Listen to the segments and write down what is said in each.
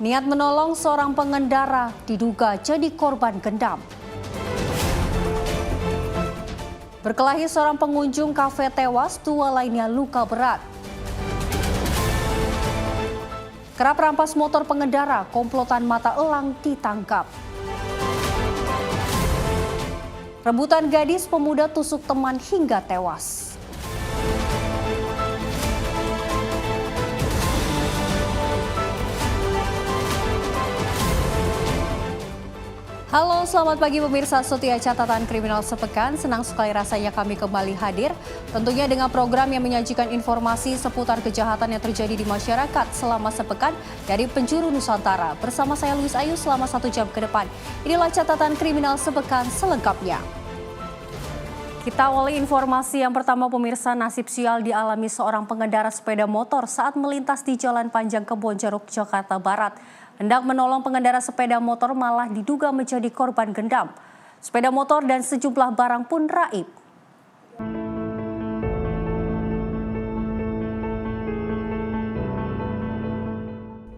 Niat menolong seorang pengendara diduga jadi korban gendam. Berkelahi seorang pengunjung kafe tewas, 2 lainnya luka berat. Kerap rampas motor pengendara, komplotan mata elang ditangkap. Rebutan gadis, pemuda tusuk teman hingga tewas. Halo, selamat pagi pemirsa setia catatan kriminal sepekan. Senang sekali rasanya kami kembali hadir. Tentunya dengan program yang menyajikan informasi seputar kejahatan yang terjadi di masyarakat selama sepekan dari penjuru Nusantara. Bersama saya Luis Ayu selama 1 jam ke depan. Inilah catatan kriminal sepekan selengkapnya. Kita awali informasi yang pertama pemirsa. Nasib sial dialami seorang pengendara sepeda motor saat melintas di Jalan Panjang Kebonjeruk, Jakarta Barat. Hendak menolong pengendara sepeda motor malah diduga menjadi korban gendam. Sepeda motor dan sejumlah barang pun raib.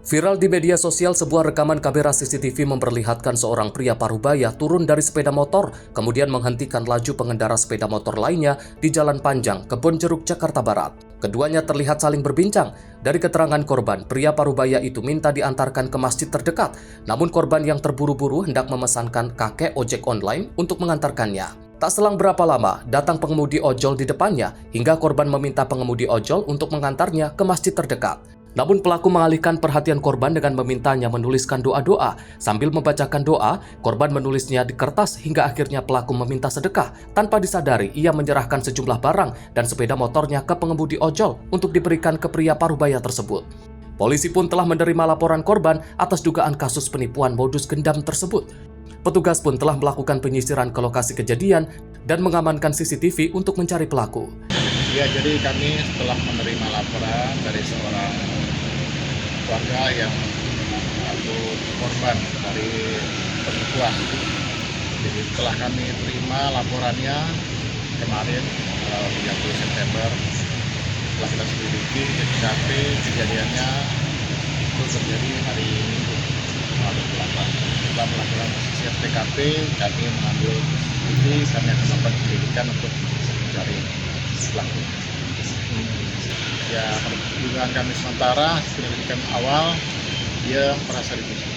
Viral di media sosial, sebuah rekaman kamera CCTV memperlihatkan seorang pria parubaya turun dari sepeda motor, kemudian menghentikan laju pengendara sepeda motor lainnya di Jalan Panjang, Kebonjeruk, Jakarta Barat. Keduanya terlihat saling berbincang. Dari keterangan korban, pria parubaya itu minta diantarkan ke masjid terdekat, namun korban yang terburu-buru hendak memesankan kakek ojek online untuk mengantarkannya. Tak selang berapa lama, datang pengemudi ojol di depannya, hingga korban meminta pengemudi ojol untuk mengantarnya ke masjid terdekat. Namun pelaku mengalihkan perhatian korban dengan memintanya menuliskan doa-doa. Sambil membacakan doa, korban menulisnya di kertas hingga akhirnya pelaku meminta sedekah. Tanpa disadari, ia menyerahkan sejumlah barang dan sepeda motornya ke pengemudi ojol untuk diberikan ke pria parubaya tersebut. Polisi pun telah menerima laporan korban atas dugaan kasus penipuan modus gendam tersebut. Petugas pun telah melakukan penyisiran ke lokasi kejadian dan mengamankan CCTV untuk mencari pelaku. Ya, jadi kami setelah menerima laporan dari seorang warga yang atau korban dari penipuan. Jadi setelah kami terima laporannya kemarin 30 September, setelah kita selidiki ke TKP, kejadiannya itu terjadi hari Minggu tanggal 28. Setelah melakukan sisian TKP, kami mengambil bukti, kami akan melakukan penyelidikan untuk mencari pelaku. Ya, dugaan kami sementara penyelidikan awal dia merasa ditusuk.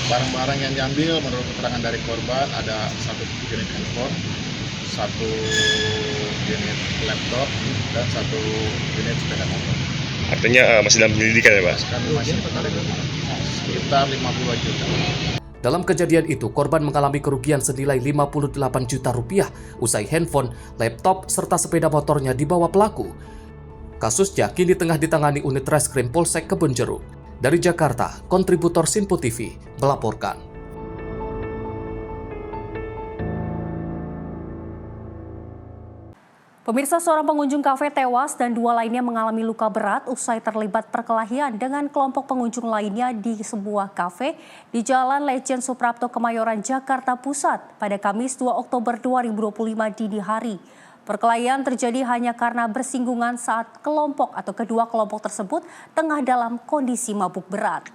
Barang-barang yang diambil menurut keterangan dari korban ada 1 unit handphone, 1 unit laptop, dan 1 unit sepeda motor. Artinya masih dalam penyelidikan ya Pak? Kami masih sekitar 52 juta. Dalam kejadian itu, korban mengalami kerugian senilai 58 juta rupiah usai handphone, laptop, serta sepeda motornya dibawa pelaku. Kasusnya kini tengah ditangani unit Reskrim Polsek Kebonjeruk. Dari Jakarta, kontributor Simpo TV melaporkan. Pemirsa, seorang pengunjung kafe tewas dan 2 lainnya mengalami luka berat usai terlibat perkelahian dengan kelompok pengunjung lainnya di sebuah kafe di Jalan Lejen Suprapto, Kemayoran, Jakarta Pusat pada Kamis 2 Oktober 2025 dini hari. Perkelahian terjadi hanya karena bersinggungan saat kedua kelompok tersebut tengah dalam kondisi mabuk berat.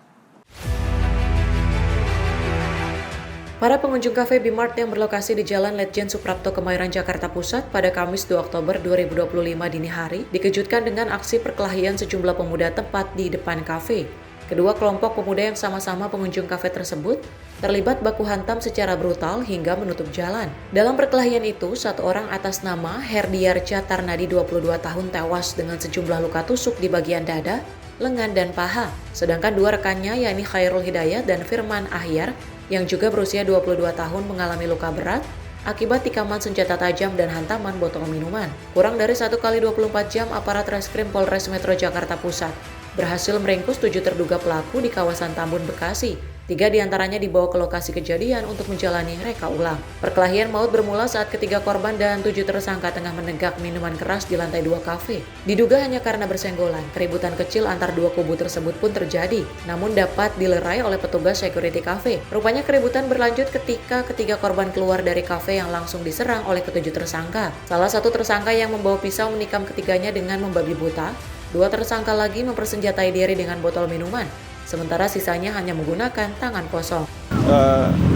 Para pengunjung kafe B-Mart yang berlokasi di Jalan Lejen Suprapto, Kemayoran, Jakarta Pusat pada Kamis 2 Oktober 2025 dini hari dikejutkan dengan aksi perkelahian sejumlah pemuda tepat di depan kafe. Kedua kelompok pemuda yang sama-sama pengunjung kafe tersebut terlibat baku hantam secara brutal hingga menutup jalan. Dalam perkelahian itu, 1 orang atas nama Herdiarca Tarnadi 22 tahun tewas dengan sejumlah luka tusuk di bagian dada, lengan, dan paha. Sedangkan 2 rekannya yakni Khairul Hidayat dan Firman Ahyar yang juga berusia 22 tahun mengalami luka berat akibat tikaman senjata tajam dan hantaman botol minuman. Kurang dari 1 kali 24 jam aparat Reskrim Polres Metro Jakarta Pusat berhasil meringkus 7 terduga pelaku di kawasan Tambun, Bekasi. 3 diantaranya dibawa ke lokasi kejadian untuk menjalani reka ulang. Perkelahian maut bermula saat ketiga korban dan 7 tersangka tengah menegak minuman keras di lantai 2 kafe. Diduga hanya karena bersenggolan, keributan kecil antar 2 kubu tersebut pun terjadi, namun dapat dilerai oleh petugas security kafe. Rupanya keributan berlanjut ketika ketiga korban keluar dari kafe yang langsung diserang oleh ke-7 tersangka. Salah satu tersangka yang membawa pisau menikam ketiganya dengan membabi buta. 2 tersangka lagi mempersenjatai diri dengan botol minuman. sementara sisanya hanya menggunakan tangan kosong.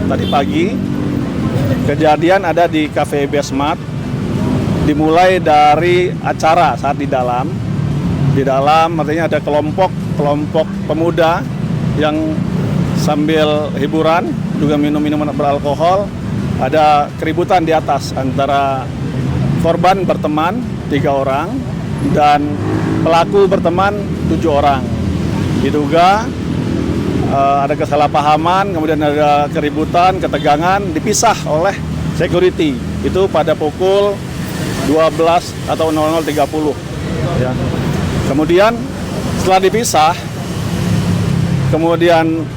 Tadi pagi kejadian ada di Cafe Besmart, dimulai dari acara saat di dalam artinya ada kelompok pemuda yang sambil hiburan juga minum minuman beralkohol, ada keributan di atas antara korban berteman 3 orang dan pelaku berteman 7 orang. Diduga ada kesalahpahaman, kemudian ada keributan, ketegangan, dipisah oleh security. Itu pada pukul 12 atau 00.30. Ya. Kemudian setelah dipisah, kemudian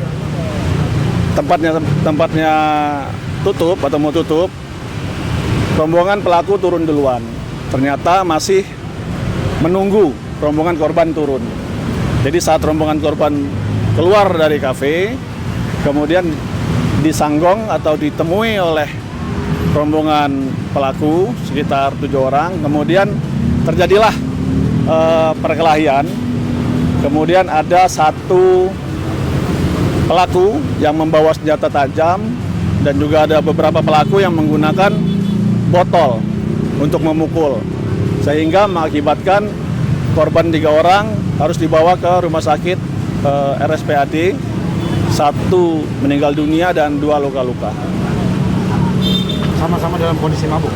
tempatnya tutup atau mau tutup, rombongan pelaku turun duluan. Ternyata masih menunggu rombongan korban turun. Jadi saat rombongan korban keluar dari kafe, kemudian disanggong atau ditemui oleh rombongan pelaku sekitar 7 orang, kemudian terjadilah perkelahian. Kemudian ada satu pelaku yang membawa senjata tajam dan juga ada beberapa pelaku yang menggunakan botol untuk memukul, sehingga mengakibatkan korban 3 orang harus dibawa ke rumah sakit RSPAD, 1 meninggal dunia dan 2 luka-luka. Sama-sama dalam kondisi mabuk.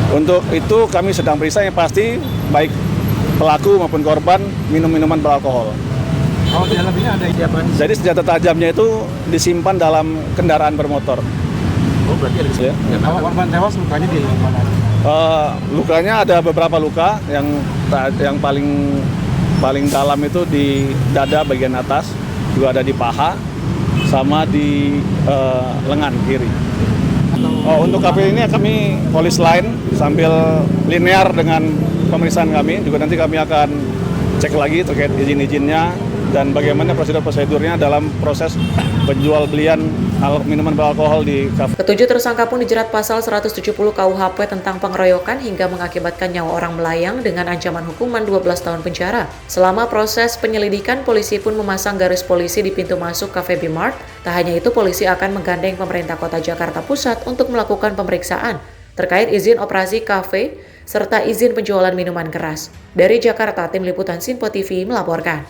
Untuk itu kami sedang periksa, yang pasti baik pelaku maupun korban minum minuman beralkohol. Kalau di dalam ini ada apa? Jadi senjata tajamnya itu disimpan dalam kendaraan bermotor. Oh, berarti ada Ya. Kalau korban tewas lukanya di mana? Lukanya ada beberapa luka, yang paling dalam itu di dada bagian atas, juga ada di paha, sama di lengan kiri. Untuk KP ini kami polis line sambil linear dengan pemeriksaan kami, juga nanti kami akan cek lagi terkait izin-izinnya dan bagaimana prosedur-prosedurnya dalam proses penjual belian minuman beralkohol di kafe. Ketujuh tersangka pun dijerat pasal 170 KUHP tentang pengeroyokan hingga mengakibatkan nyawa orang melayang dengan ancaman hukuman 12 tahun penjara. Selama proses penyelidikan, polisi pun memasang garis polisi di pintu masuk Cafe B-Mart. Tak hanya itu, polisi akan menggandeng pemerintah Kota Jakarta Pusat untuk melakukan pemeriksaan terkait izin operasi kafe serta izin penjualan minuman keras. Dari Jakarta, Tim Liputan Sinpo TV melaporkan.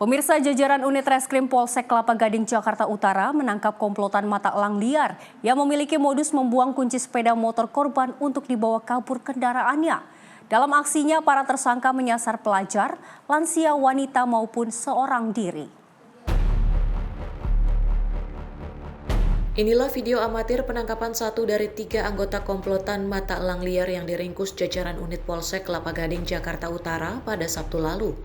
Pemirsa, jajaran unit Reskrim Polsek Kelapa Gading, Jakarta Utara menangkap komplotan mata elang liar yang memiliki modus membuang kunci sepeda motor korban untuk dibawa kabur kendaraannya. Dalam aksinya, para tersangka menyasar pelajar, lansia, wanita maupun seorang diri. Inilah video amatir penangkapan 1 dari 3 anggota komplotan mata elang liar yang diringkus jajaran unit Polsek Kelapa Gading, Jakarta Utara pada Sabtu lalu.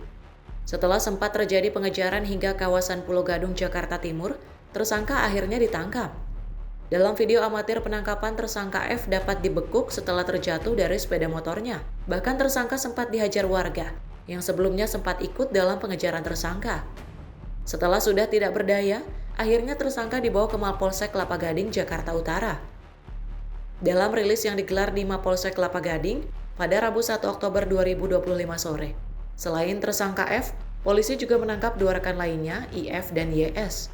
Setelah sempat terjadi pengejaran hingga kawasan Pulau Gadung, Jakarta Timur, tersangka akhirnya ditangkap. Dalam video amatir penangkapan, tersangka F dapat dibekuk setelah terjatuh dari sepeda motornya. Bahkan tersangka sempat dihajar warga yang sebelumnya sempat ikut dalam pengejaran tersangka. Setelah sudah tidak berdaya, akhirnya tersangka dibawa ke Mapolsek Kelapa Gading, Jakarta Utara. Dalam rilis yang digelar di Mapolsek Kelapa Gading pada Rabu 1 Oktober 2025 sore, selain tersangka F, polisi juga menangkap 2 rekan lainnya, IF dan YS.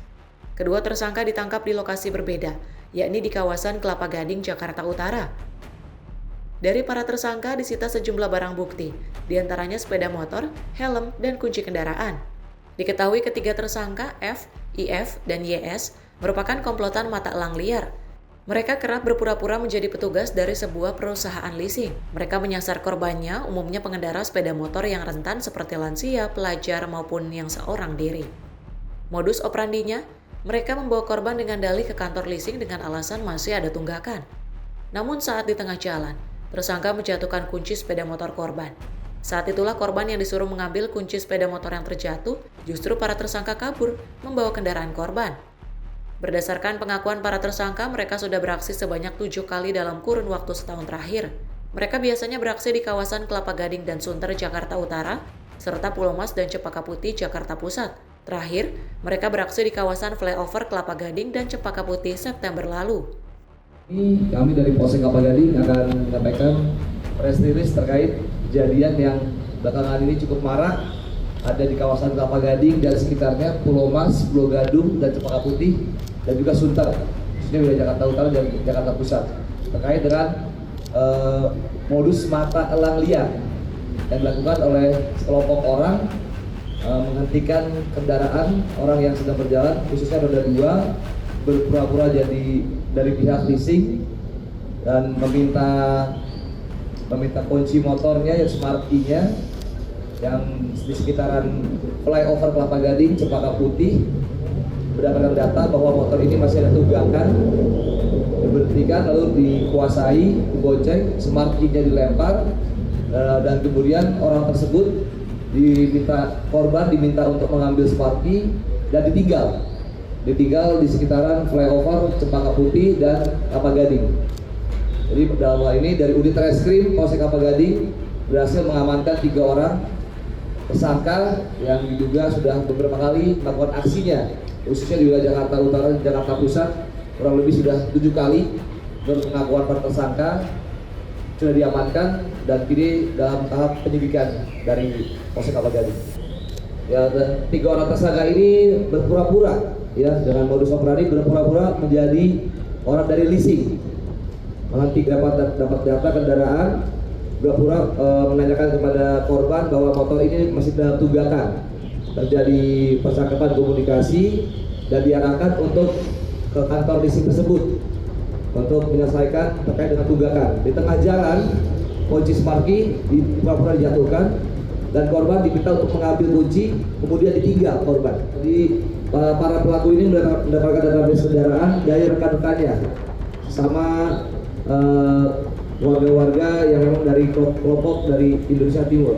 Kedua tersangka ditangkap di lokasi berbeda, yakni di kawasan Kelapa Gading, Jakarta Utara. Dari para tersangka disita sejumlah barang bukti, diantaranya sepeda motor, helm, dan kunci kendaraan. Diketahui ketiga tersangka F, IF, dan YS merupakan komplotan mata elang liar. Mereka kerap berpura-pura menjadi petugas dari sebuah perusahaan leasing. Mereka menyasar korbannya, umumnya pengendara sepeda motor yang rentan seperti lansia, pelajar, maupun yang seorang diri. Modus operandinya, mereka membawa korban dengan dalih ke kantor leasing dengan alasan masih ada tunggakan. Namun saat di tengah jalan, tersangka menjatuhkan kunci sepeda motor korban. Saat itulah korban yang disuruh mengambil kunci sepeda motor yang terjatuh, justru para tersangka kabur membawa kendaraan korban. Berdasarkan pengakuan para tersangka, mereka sudah beraksi sebanyak 7 kali dalam kurun waktu setahun terakhir. Mereka biasanya beraksi di kawasan Kelapa Gading dan Sunter, Jakarta Utara, serta Pulau Mas dan Cempaka Putih, Jakarta Pusat. Terakhir, mereka beraksi di kawasan flyover Kelapa Gading dan Cempaka Putih September lalu. Ini kami dari Polsek Kelapa Gading akan menyampaikan press release terkait kejadian yang belakangan ini cukup marak ada di kawasan Kelapa Gading dan sekitarnya, Pulau Mas, Pulau Gadung, dan Cempaka Putih, dan juga Sunter, khususnya wilayah Jakarta Utara dan Jakarta Pusat, terkait dengan modus mata elang liar yang dilakukan oleh sekelompok orang menghentikan kendaraan orang yang sedang berjalan, khususnya roda 2, berpura-pura jadi dari pihak leasing dan meminta kunci motornya yang smart key-nya yang di sekitaran flyover Kelapa Gading, Cempaka Putih. Berdasarkan data bahwa motor ini masih ada tunggakan, diberhentikan lalu dikuasai, digoceng, smart key-nya dilempar, dan kemudian orang tersebut korban diminta untuk mengambil smart key dan ditinggal di sekitaran flyover Cempaka Putih dan Kelapa Gading. Jadi dalam hal ini dari unit reskrim Polsek Kelapa Gading berhasil mengamankan 3 orang tersangka yang diduga sudah beberapa kali melakukan aksinya, khususnya di wilayah Jakarta Utara dan Jakarta Pusat, kurang lebih sudah 7 kali. Menurut pengakuan para tersangka sudah diamankan dan kini dalam tahap penyidikan dari Polsek Kelapa Gading. Ya, 3 orang tersangka ini berpura-pura, ya, dengan modus operandi berpura-pura menjadi orang dari leasing, dapat data kendaraan, berpura menanyakan kepada korban bahwa motor ini masih dalam tunggakan. Terjadi percakapan komunikasi dan diarahkan untuk ke kantor leasing tersebut untuk menyelesaikan terkait dengan tunggakan. Di tengah jalan, kunci smart key pura-pura dijatuhkan dan korban diminta untuk mengambil kunci, kemudian ditinggal korban. Jadi para pelaku ini mendapatkan database kendaraan dari rekan-rekannya sama warga-warga yang memang dari kelompok dari Indonesia Timur.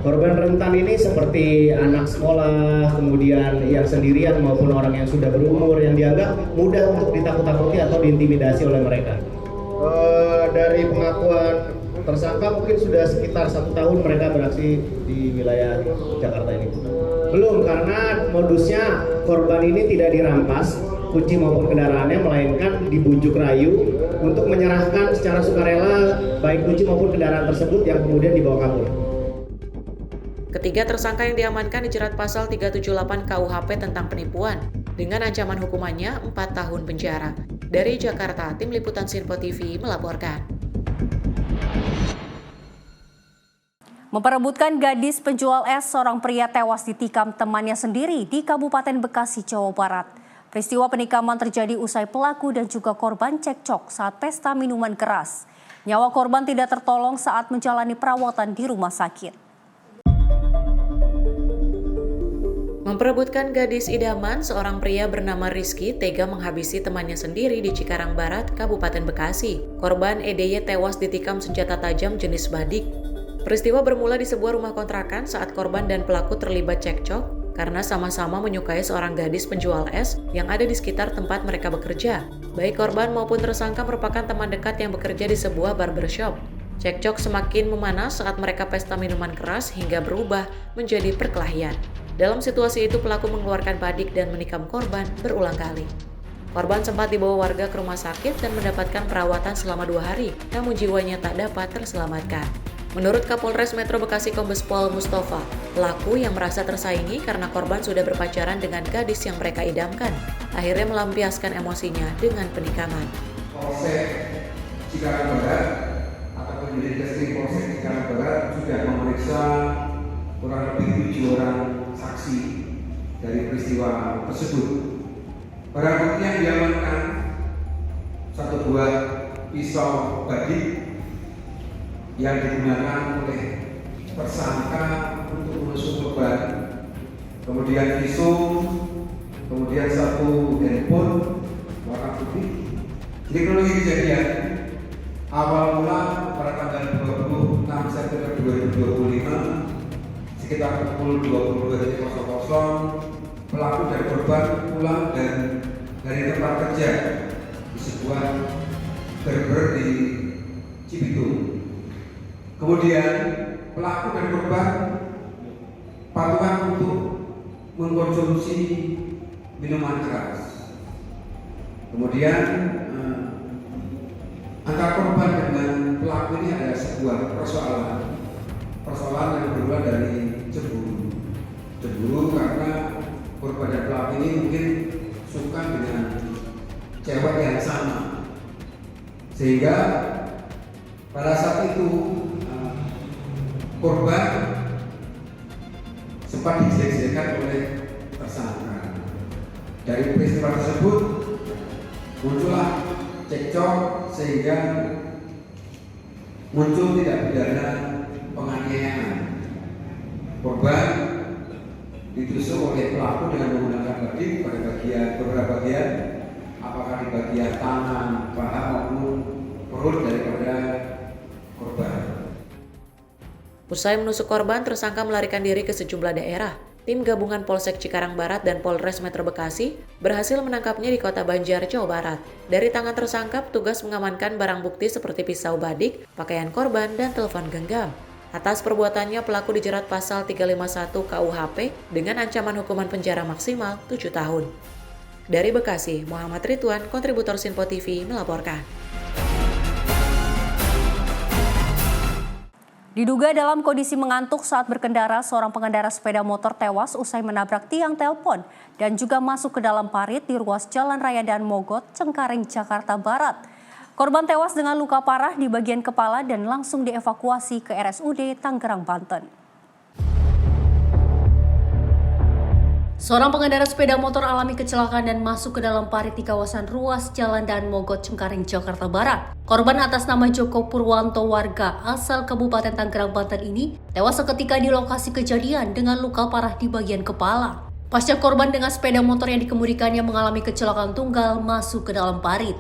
Korban rentan ini seperti anak sekolah, kemudian yang sendirian maupun orang yang sudah berumur yang dianggap mudah untuk ditakut-takuti atau diintimidasi oleh mereka. Dari pengakuan tersangka mungkin sudah sekitar 1 tahun mereka beraksi di wilayah Jakarta ini. Belum, karena modusnya korban ini tidak dirampas kunci maupun kendaraannya, melainkan dibujuk rayu untuk menyerahkan secara sukarela baik kunci maupun kendaraan tersebut yang kemudian dibawa kabur. Ketiga tersangka yang diamankan dijerat pasal 378 KUHP tentang penipuan dengan ancaman hukumannya 4 tahun penjara. Dari Jakarta, Tim Liputan Sinpo TV melaporkan. Memperebutkan gadis penjual es, seorang pria tewas ditikam temannya sendiri di Kabupaten Bekasi, Jawa Barat. Peristiwa penikaman terjadi usai pelaku dan juga korban cekcok saat pesta minuman keras. Nyawa korban tidak tertolong saat menjalani perawatan di rumah sakit. Memperebutkan gadis idaman, seorang pria bernama Rizky tega menghabisi temannya sendiri di Cikarang Barat, Kabupaten Bekasi. Korban EDY tewas ditikam senjata tajam jenis badik. Peristiwa bermula di sebuah rumah kontrakan saat korban dan pelaku terlibat cekcok karena sama-sama menyukai seorang gadis penjual es yang ada di sekitar tempat mereka bekerja. Baik korban maupun tersangka merupakan teman dekat yang bekerja di sebuah barbershop. Cekcok semakin memanas saat mereka pesta minuman keras hingga berubah menjadi perkelahian. Dalam situasi itu pelaku mengeluarkan badik dan menikam korban berulang kali. Korban sempat dibawa warga ke rumah sakit dan mendapatkan perawatan selama 2 hari, namun jiwanya tak dapat terselamatkan. Menurut Kapolres Metro Bekasi Kombes Pol Mustafa, pelaku yang merasa tersaingi karena korban sudah berpacaran dengan gadis yang mereka idamkan, akhirnya melampiaskan emosinya dengan penikaman. Polsek Cikarang Barat atau penyidik Reskrim Polsek Cikarang Barat sudah memeriksa kurang lebih 7 orang saksi dari peristiwa tersebut. Barang bukti yang diamankan 1 buah pisau badik yang digunakan oleh tersangka untuk menusuk korban, kemudian pisau, kemudian 1 handphone warna putih. Jadi kronologi kejadian awal mula pada tanggal 26 September 2025 sekitar pukul 22.00 pelaku dan korban pulang dari tempat kerja di sebuah barber di Cibitung. Kemudian pelaku dan korban patungan untuk mengkonsumsi minuman keras. Kemudian antara korban dengan pelaku ini ada sebuah persoalan yang bermula dari cemburu karena korban dan pelaku ini mungkin suka dengan cewek yang sama, sehingga pada saat itu korban sempat dijelek-jelekan oleh tersangka. Dari peristiwa tersebut muncullah cekcok sehingga muncul tindak pidana penganiayaan. Korban ditusuk oleh pelaku dengan menggunakan badik pada beberapa bagian, apakah di bagian tangan, paha maupun perut daripada korban. Usai menusuk korban, tersangka melarikan diri ke sejumlah daerah. Tim gabungan Polsek Cikarang Barat dan Polres Metro Bekasi berhasil menangkapnya di Kota Banjar, Jawa Barat. Dari tangan tersangka, petugas mengamankan barang bukti seperti pisau badik, pakaian korban, dan telepon genggam. Atas perbuatannya, pelaku dijerat pasal 351 KUHP dengan ancaman hukuman penjara maksimal 7 tahun. Dari Bekasi, Muhammad Ridwan, kontributor Sinpo TV, melaporkan. Diduga dalam kondisi mengantuk saat berkendara, seorang pengendara sepeda motor tewas usai menabrak tiang telepon dan juga masuk ke dalam parit di ruas Jalan Raya Daan Mogot, Cengkareng, Jakarta Barat. Korban tewas dengan luka parah di bagian kepala dan langsung dievakuasi ke RSUD Tangerang, Banten. Seorang pengendara sepeda motor alami kecelakaan dan masuk ke dalam parit di kawasan ruas Jalan Daan Mogot, Cengkareng, Jakarta Barat. Korban atas nama Joko Purwanto, warga asal Kabupaten Tangerang, Banten ini tewas seketika di lokasi kejadian dengan luka parah di bagian kepala. Pasca korban dengan sepeda motor yang dikemudikannya mengalami kecelakaan tunggal masuk ke dalam parit.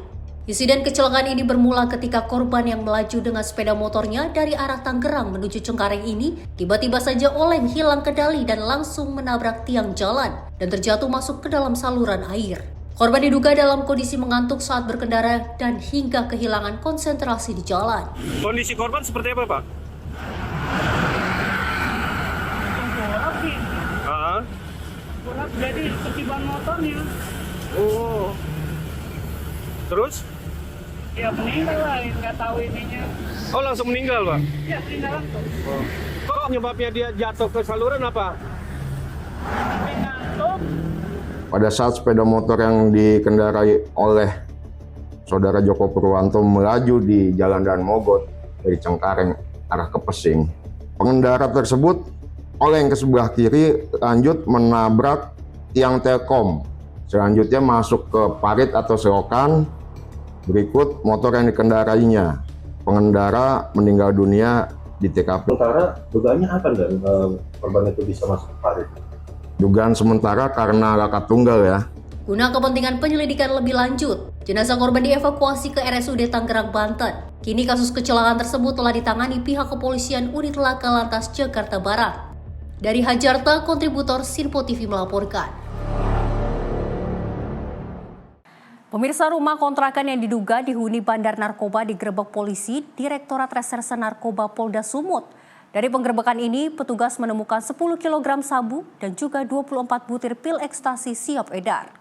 Insiden kecelakaan ini bermula ketika korban yang melaju dengan sepeda motornya dari arah Tangerang menuju Cengkareng ini tiba-tiba saja oleng, hilang kendali dan langsung menabrak tiang jalan dan terjatuh masuk ke dalam saluran air. Korban diduga dalam kondisi mengantuk saat berkendara dan hingga kehilangan konsentrasi di jalan. Kondisi korban seperti apa, Pak? Borak jadi ketiban motornya. Oh. Terus? Ya meninggal lah, nggak tahu ininya. Oh, langsung meninggal, Pak? Ya meninggal langsung. Oh. Kok penyebabnya dia jatuh ke saluran apa? Ngantuk. Pada saat sepeda motor yang dikendarai oleh saudara Joko Purwanto melaju di Jalan Daan Mogot dari Cengkareng arah ke Pesing, pengendara tersebut oleng ke sebelah kiri lanjut menabrak tiang Telkom. Selanjutnya masuk ke parit atau selokan, berikut motor yang dikendarainya. Pengendara meninggal dunia di TKP. Sementara dugaannya apa dan korban itu bisa masuk ke parit? Dugaan sementara karena laka tunggal ya. Guna kepentingan penyelidikan lebih lanjut, jenazah korban dievakuasi ke RSUD Tangerang, Banten. Kini kasus kecelakaan tersebut telah ditangani pihak kepolisian Unit Laka Lantas Jakarta Barat. Dari Hajarta, kontributor Sinpo TV melaporkan. Pemirsa, rumah kontrakan yang diduga dihuni bandar narkoba digerebek polisi Direktorat Reserse Narkoba Polda Sumut. Dari penggerebekan ini, petugas menemukan 10 kg sabu dan juga 24 butir pil ekstasi siap edar.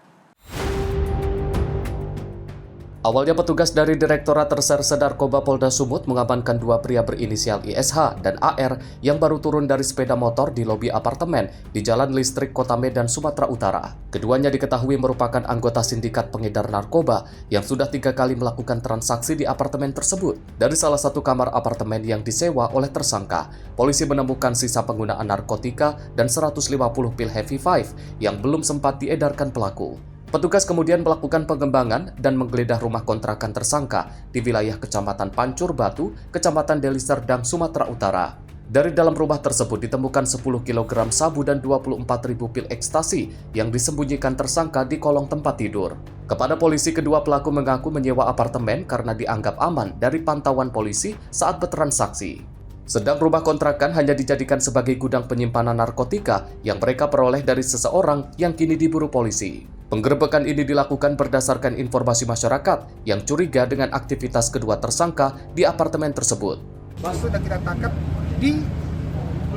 Awalnya petugas dari Direktorat Reserse Narkoba Polda Sumut mengamankan dua pria berinisial ISH dan AR yang baru turun dari sepeda motor di lobi apartemen di Jalan Listrik Kota Medan, Sumatera Utara. Keduanya diketahui merupakan anggota sindikat pengedar narkoba yang sudah 3 kali melakukan transaksi di apartemen tersebut. Dari salah satu kamar apartemen yang disewa oleh tersangka, polisi menemukan sisa penggunaan narkotika dan 150 pil Heavy Five yang belum sempat diedarkan pelaku. Petugas kemudian melakukan pengembangan dan menggeledah rumah kontrakan tersangka di wilayah Kecamatan Pancur Batu, Kecamatan Deli Serdang, Sumatera Utara. Dari dalam rumah tersebut ditemukan 10 kg sabu dan 24.000 pil ekstasi yang disembunyikan tersangka di kolong tempat tidur. Kepada polisi, kedua pelaku mengaku menyewa apartemen karena dianggap aman dari pantauan polisi saat bertransaksi. Sedang rumah kontrakan hanya dijadikan sebagai gudang penyimpanan narkotika yang mereka peroleh dari seseorang yang kini diburu polisi. Penggerebekan ini dilakukan berdasarkan informasi masyarakat yang curiga dengan aktivitas kedua tersangka di apartemen tersebut. Pelaku sudah kita tangkap di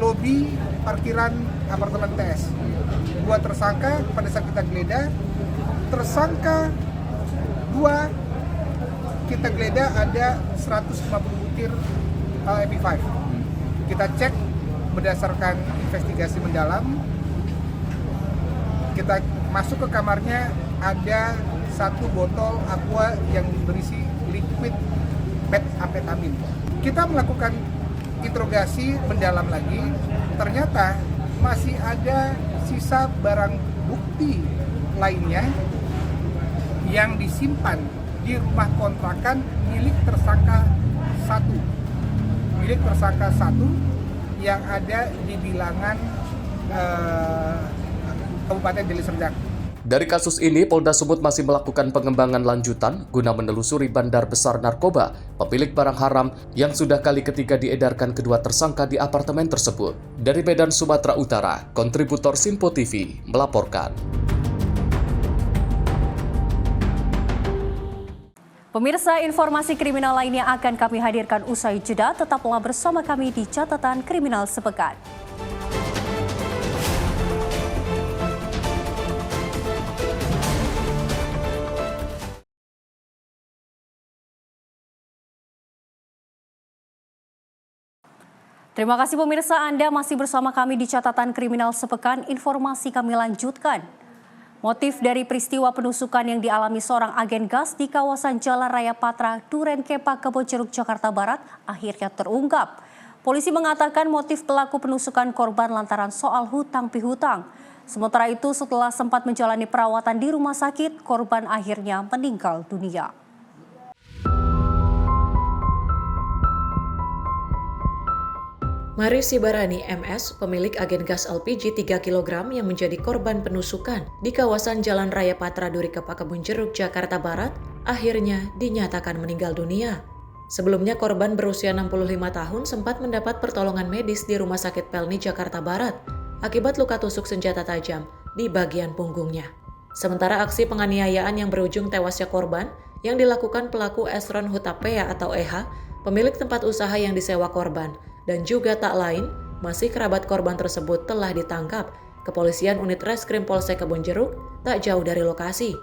lobi parkiran apartemen TS. 2 tersangka pada saat kita geledah, tersangka 2 kita geledah ada 150 butir MP5. Kita cek berdasarkan investigasi mendalam, kita masuk ke kamarnya, ada 1 botol aqua yang berisi liquid metamfetamin. Kita melakukan interogasi mendalam lagi, ternyata masih ada sisa barang bukti lainnya yang disimpan di rumah kontrakan milik tersangka 1. Milik tersangka 1 yang ada di bilangan Kabupaten Deli Serdang. Dari kasus ini, Polda Sumut masih melakukan pengembangan lanjutan guna menelusuri bandar besar narkoba, pemilik barang haram yang sudah kali ketiga diedarkan kedua tersangka di apartemen tersebut. Dari Medan, Sumatera Utara, kontributor Simpo TV melaporkan. Pemirsa, informasi kriminal lainnya akan kami hadirkan usai jeda. Tetaplah bersama kami di Catatan Kriminal Sepekan. Terima kasih pemirsa, Anda masih bersama kami di Catatan Kriminal Sepekan. Informasi kami lanjutkan. Motif dari peristiwa penusukan yang dialami seorang agen gas di kawasan Jalan Raya Patra, Duren Kepa, Kebonjeruk, Jakarta Barat akhirnya terungkap. Polisi mengatakan motif pelaku penusukan korban lantaran soal hutang pihutang. Sementara itu, setelah sempat menjalani perawatan di rumah sakit, korban akhirnya meninggal dunia. Mari Sibarani MS, pemilik agen gas LPG 3 kg yang menjadi korban penusukan di kawasan Jalan Raya Patra Duren Kepa, Kebonjeruk, Jakarta Barat, akhirnya dinyatakan meninggal dunia. Sebelumnya korban berusia 65 tahun sempat mendapat pertolongan medis di Rumah Sakit Pelni, Jakarta Barat, akibat luka tusuk senjata tajam di bagian punggungnya. Sementara aksi penganiayaan yang berujung tewasnya korban yang dilakukan pelaku Esron Hutapea atau EH, pemilik tempat usaha yang disewa korban, dan juga tak lain, masih kerabat korban tersebut telah ditangkap Kepolisian Unit Reskrim Polsek Kebonjeruk tak jauh dari lokasi.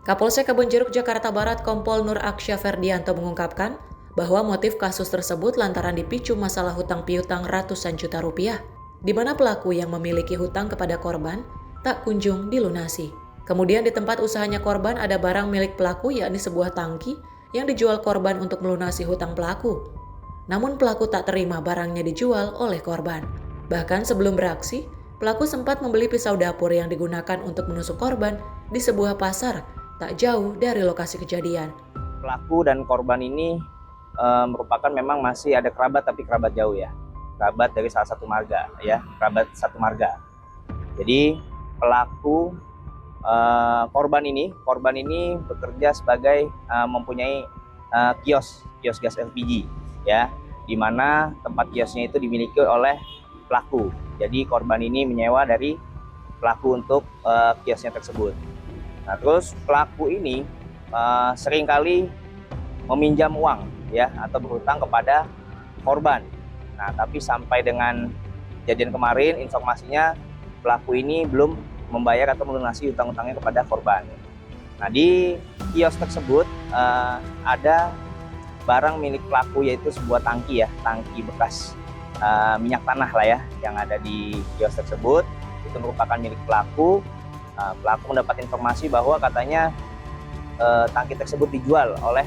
Kapolsek Kebonjeruk, Jakarta Barat, Kompol Nur Aksya Ferdianto mengungkapkan bahwa motif kasus tersebut lantaran dipicu masalah hutang piutang ratusan juta rupiah, di mana pelaku yang memiliki hutang kepada korban tak kunjung dilunasi. Kemudian di tempat usahanya korban ada barang milik pelaku, yakni sebuah tangki yang dijual korban untuk melunasi hutang pelaku. Namun pelaku tak terima barangnya dijual oleh korban. Bahkan sebelum beraksi, pelaku sempat membeli pisau dapur yang digunakan untuk menusuk korban di sebuah pasar tak jauh dari lokasi kejadian. Pelaku dan korban ini merupakan memang masih ada kerabat, tapi kerabat jauh ya. Kerabat dari salah satu marga ya, kerabat satu marga. Jadi pelaku korban ini bekerja sebagai mempunyai kios gas LPG ya, di mana tempat kiosnya itu dimiliki oleh pelaku. Jadi korban ini menyewa dari pelaku untuk kiosnya tersebut. Nah, terus pelaku ini seringkali meminjam uang ya atau berhutang kepada korban. Nah, tapi sampai dengan kejadian kemarin informasinya pelaku ini belum membayar atau melunasi hutang-hutangnya kepada korban. Nah, di kios tersebut ada barang milik pelaku, yaitu sebuah tangki ya, tangki bekas minyak tanah lah ya, yang ada di kios tersebut. Itu merupakan milik pelaku. Pelaku mendapat informasi bahwa katanya tangki tersebut dijual oleh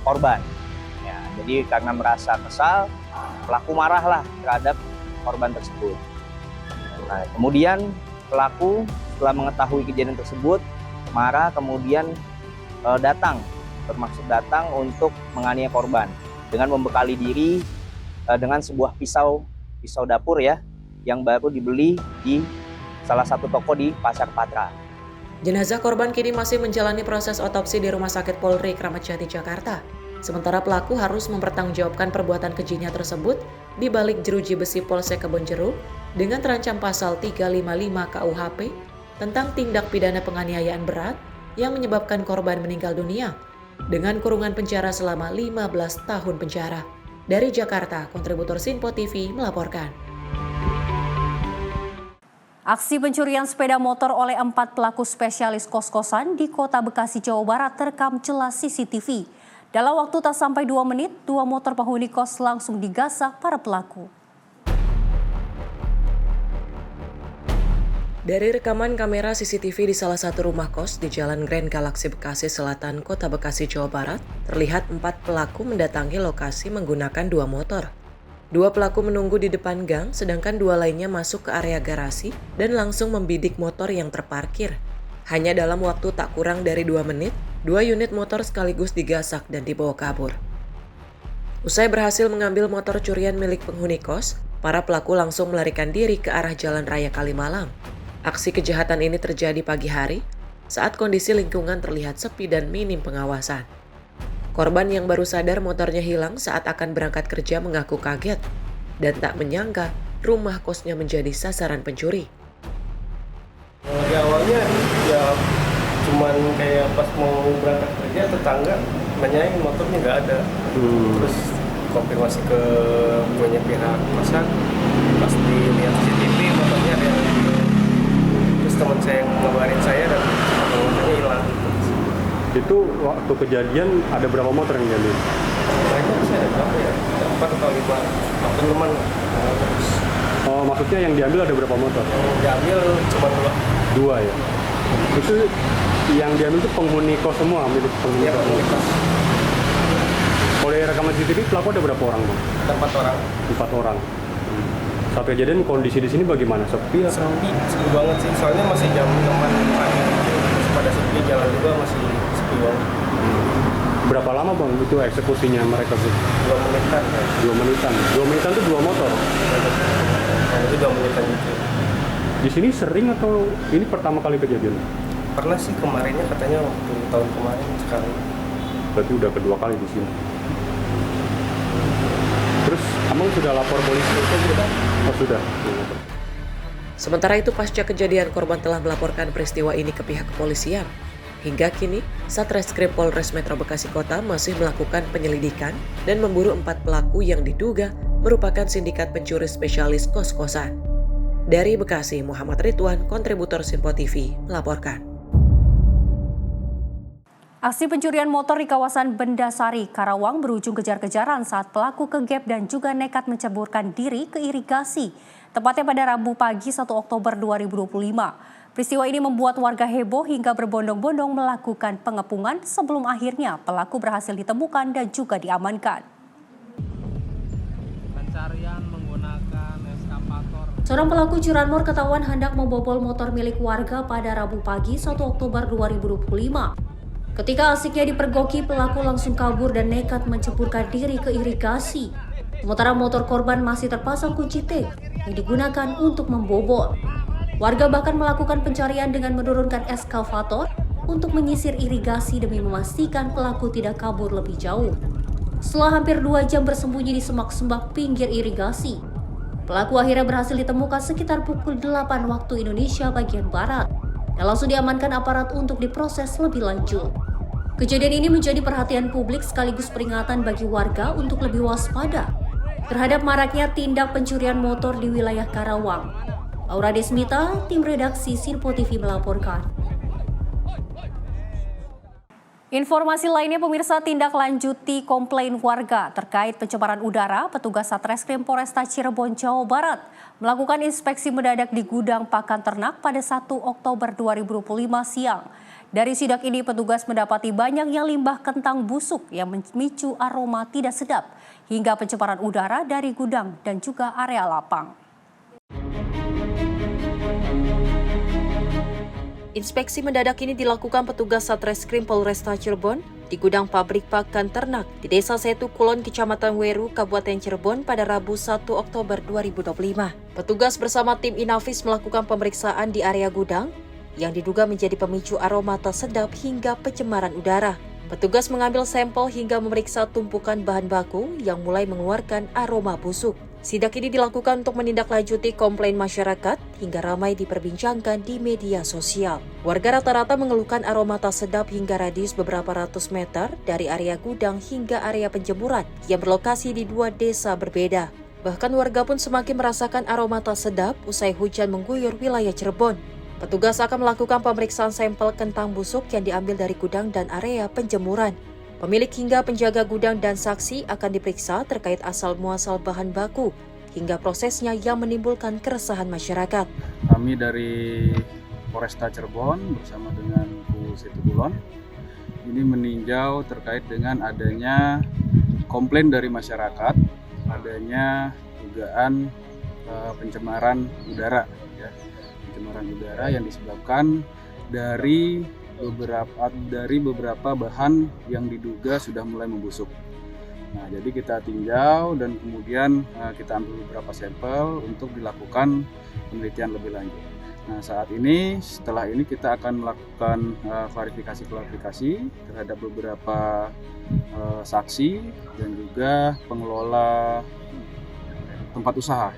korban. Ya, jadi karena merasa kesal, pelaku marahlah terhadap korban tersebut. Nah, kemudian pelaku setelah mengetahui kejadian tersebut marah, kemudian bermaksud datang untuk menganiaya korban dengan membekali diri dengan sebuah pisau dapur ya, yang baru dibeli di salah satu toko di Pasar Patra. Jenazah korban kini masih menjalani proses otopsi di Rumah Sakit Polri Kramat Jati, Jakarta. Sementara pelaku harus mempertanggungjawabkan perbuatan kejinya tersebut di balik jeruji besi Polsek Kebonjeruk dengan terancam pasal 355 KUHP tentang tindak pidana penganiayaan berat yang menyebabkan korban meninggal dunia dengan kurungan penjara selama 15 tahun penjara. Dari Jakarta, kontributor Simpo TV melaporkan. Aksi pencurian sepeda motor oleh 4 pelaku spesialis kos-kosan di Kota Bekasi, Jawa Barat terekam jelas CCTV. Dalam waktu tak sampai 2 menit, 2 motor penghuni kos langsung digasak para pelaku. Dari rekaman kamera CCTV di salah satu rumah kos di Jalan Grand Galaxy Bekasi Selatan, Kota Bekasi, Jawa Barat, terlihat 4 pelaku mendatangi lokasi menggunakan 2 motor. 2 pelaku menunggu di depan gang, sedangkan 2 lainnya masuk ke area garasi dan langsung membidik motor yang terparkir. Hanya dalam waktu tak kurang dari 2 menit, 2 unit motor sekaligus digasak dan dibawa kabur. Usai berhasil mengambil motor curian milik penghuni kos, para pelaku langsung melarikan diri ke arah Jalan Raya Kalimalang. Aksi kejahatan ini terjadi pagi hari, saat kondisi lingkungan terlihat sepi dan minim pengawasan. Korban yang baru sadar motornya hilang saat akan berangkat kerja mengaku kaget dan tak menyangka rumah kosnya menjadi sasaran pencuri. Di awalnya ya cuman kayak pas mau berangkat kerja tetangga nanyain motornya nggak ada. Terus konfirmasi ke punya pihak kosan, pas dilihat CCTV motornya ada. Terus teman saya yang ngabarin saya dan motornya hilang. Itu waktu kejadian ada berapa motor yang diambil? Kayaknya saya ada berapa ya? 4 atau 5 teman. Oh, maksudnya yang diambil ada berapa motor? Yang diambil cuma 2. 2 ya? Itu yang diambil itu penghuni kos semua, milik penghuni kos? Penghuni kos. Oleh rekaman CCTV, pelaku ada berapa orang, Bang? Ada 4 orang. 4 orang. Saat kejadian kondisi di sini bagaimana? Sepi atau? Sepi banget sih, soalnya masih jam 6 pagi. Pada sepi, jalan juga masih sepi banget. Berapa lama, Bang, itu eksekusinya mereka tuh? 2 menitan. 2 menitan? 2 menitan itu 2 motor? Itu 2 menitan gitu. Di sini sering atau ini pertama kali kejadian? Pernah sih kemarinnya katanya waktu tahun kemarin sekali. Berarti udah kedua kali di sini. Terus abang sudah lapor polisi? Oh sudah. Sementara itu pasca kejadian korban telah melaporkan peristiwa ini ke pihak kepolisian. Hingga kini, Satreskrim Polres Metro Bekasi Kota masih melakukan penyelidikan dan memburu 4 pelaku yang diduga merupakan sindikat pencuri spesialis kos-kosan. Dari Bekasi, Muhammad Ridwan, kontributor Sinpo TV, melaporkan. Aksi pencurian motor di kawasan Bendasari, Karawang berujung kejar-kejaran saat pelaku kegep dan juga nekat menceburkan diri ke irigasi. Tepatnya pada Rabu pagi 1 Oktober 2025. Peristiwa ini membuat warga heboh hingga berbondong-bondong melakukan pengepungan sebelum akhirnya pelaku berhasil ditemukan dan juga diamankan. Pencarian menggunakan eskavator. Seorang pelaku curanmor ketahuan hendak membobol motor milik warga pada Rabu pagi 1 Oktober 2025. Ketika asiknya dipergoki, pelaku langsung kabur dan nekat menceburkan diri ke irigasi. Sementara motor korban masih terpasang kunci T yang digunakan untuk membobol. Warga bahkan melakukan pencarian dengan menurunkan eskavator untuk menyisir irigasi demi memastikan pelaku tidak kabur lebih jauh. Setelah hampir 2 jam bersembunyi di semak-semak pinggir irigasi, pelaku akhirnya berhasil ditemukan sekitar pukul 8 waktu Indonesia bagian Barat dan langsung diamankan aparat untuk diproses lebih lanjut. Kejadian ini menjadi perhatian publik sekaligus peringatan bagi warga untuk lebih waspada terhadap maraknya tindak pencurian motor di wilayah Karawang. Aura Desmita, tim redaksi Sinpo TV melaporkan. Informasi lainnya pemirsa, tindak lanjuti komplain warga terkait pencemaran udara, petugas Satreskrim Polresta Cirebon, Jawa Barat melakukan inspeksi mendadak di gudang pakan ternak pada 1 Oktober 2025 siang. Dari sidak ini petugas mendapati banyaknya limbah kentang busuk yang memicu aroma tidak sedap hingga pencemaran udara dari gudang dan juga area lapang. Inspeksi mendadak ini dilakukan petugas Satreskrim Polresta Cirebon di gudang pabrik pakan ternak di Desa Setu Kulon, Kecamatan Weru, Kabupaten Cirebon pada Rabu 1 Oktober 2025. Petugas bersama tim Inafis melakukan pemeriksaan di area gudang yang diduga menjadi pemicu aroma tak sedap hingga pencemaran udara. Petugas mengambil sampel hingga memeriksa tumpukan bahan baku yang mulai mengeluarkan aroma busuk. Sidak ini dilakukan untuk menindaklanjuti komplain masyarakat hingga ramai diperbincangkan di media sosial. Warga rata-rata mengeluhkan aroma tak sedap hingga radius beberapa ratus meter dari area gudang hingga area penjemuran yang berlokasi di 2 desa berbeda. Bahkan warga pun semakin merasakan aroma tak sedap usai hujan mengguyur wilayah Cirebon. Petugas akan melakukan pemeriksaan sampel kentang busuk yang diambil dari gudang dan area penjemuran. Pemilik hingga penjaga gudang dan saksi akan diperiksa terkait asal-muasal bahan baku hingga prosesnya yang menimbulkan keresahan masyarakat. Kami dari Polresta Cirebon bersama dengan Bu Situkulon ini meninjau terkait dengan adanya komplain dari masyarakat, adanya dugaan pencemaran udara, ya. Pencemaran udara yang disebabkan dari beberapa bahan yang diduga sudah mulai membusuk. Nah, jadi kita tinjau dan kemudian kita ambil beberapa sampel untuk dilakukan penelitian lebih lanjut. Nah, saat ini setelah ini kita akan melakukan klarifikasi terhadap beberapa saksi dan juga pengelola tempat usaha,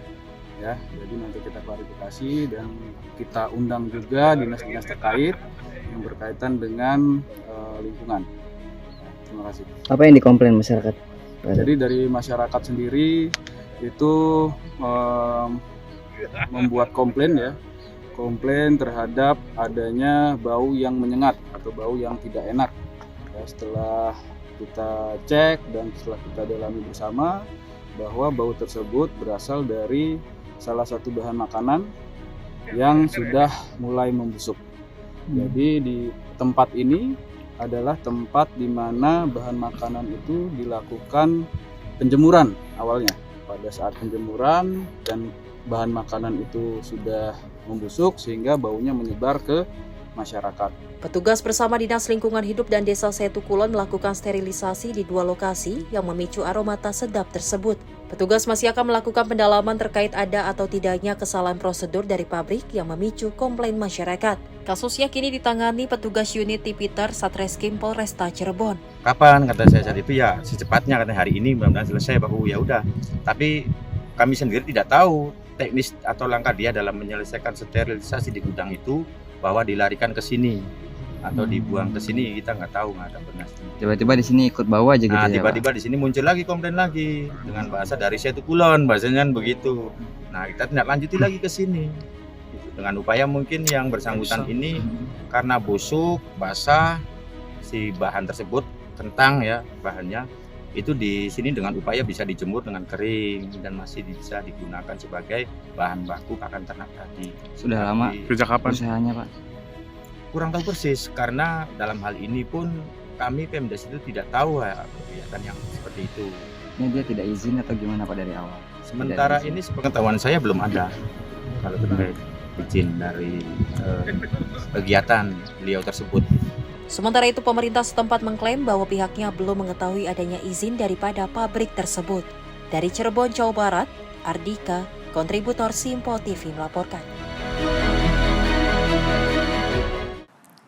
ya. Jadi nanti kita klarifikasi dan kita undang juga dinas-dinas terkait yang berkaitan dengan lingkungan. Terima kasih. Apa yang dikomplain masyarakat? Jadi dari masyarakat sendiri itu membuat komplain, ya, komplain terhadap adanya bau yang menyengat atau bau yang tidak enak. Ya, setelah kita cek dan setelah kita dalami bersama bahwa bau tersebut berasal dari salah satu bahan makanan yang sudah mulai membusuk. Jadi di tempat ini adalah tempat di mana bahan makanan itu dilakukan penjemuran awalnya. Pada saat penjemuran dan bahan makanan itu sudah membusuk sehingga baunya menyebar ke masyarakat. Petugas bersama Dinas Lingkungan Hidup dan Desa Setukulon melakukan sterilisasi di 2 lokasi yang memicu aroma tak sedap tersebut. Petugas masih akan melakukan pendalaman terkait ada atau tidaknya kesalahan prosedur dari pabrik yang memicu komplain masyarakat. Kasusnya kini ditangani petugas unit Tipiter Satreskrim Polresta Cirebon. Kapan kata saya saat itu, ya secepatnya, katanya hari ini mudah-mudahan selesai, Bahu. Ya udah. Tapi kami sendiri tidak tahu teknis atau langkah dia dalam menyelesaikan sterilisasi di gudang itu bahwa dilarikan ke sini atau dibuang ke sini, kita nggak tahu, nggak ada benar. Tiba-tiba di sini ikut bawa aja gitu. Nah, ya, tiba-tiba di sini muncul lagi komplain lagi dengan bahasa dari Setukulon, bahasanya begitu. Nah, kita tidak lanjuti lagi ke sini dengan upaya mungkin yang bersangkutan ini karena busuk, basah si bahan tersebut, kentang ya bahannya itu di sini dengan upaya bisa dijemur dengan kering dan masih bisa digunakan sebagai bahan baku pakan ternak tadi. Sudah lama sejak kapan usahanya, Pak? Kurang tahu persis karena dalam hal ini pun kami Pemdes itu tidak tahu ya kegiatan yang seperti itu. Ini dia tidak izin atau gimana Pak dari awal? Sementara ini sepengetahuan saya belum ada kalau terkait izin dari kegiatan beliau tersebut. Sementara itu pemerintah setempat mengklaim bahwa pihaknya belum mengetahui adanya izin daripada pabrik tersebut. Dari Cirebon, Jawa Barat, Ardika, kontributor Simpo TV melaporkan.